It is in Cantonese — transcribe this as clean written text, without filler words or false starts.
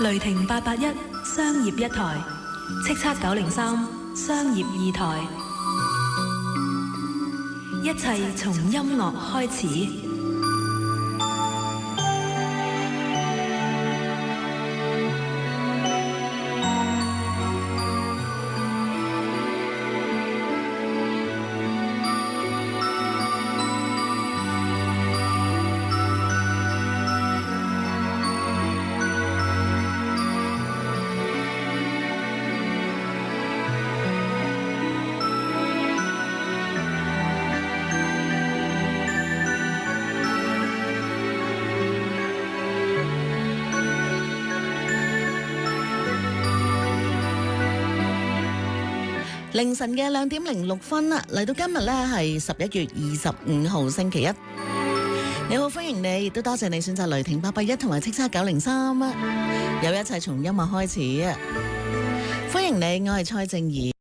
雷霆881商業一台，叱咤903商業二台，一切從音樂開始。凌晨嘅2點06分啦，嚟到今日呢係11月25號星期一。你好，歡迎你，亦都多謝你選擇雷霆881同埋叱咤903，有一切從音樂開始。歡迎你，我係蔡靜怡。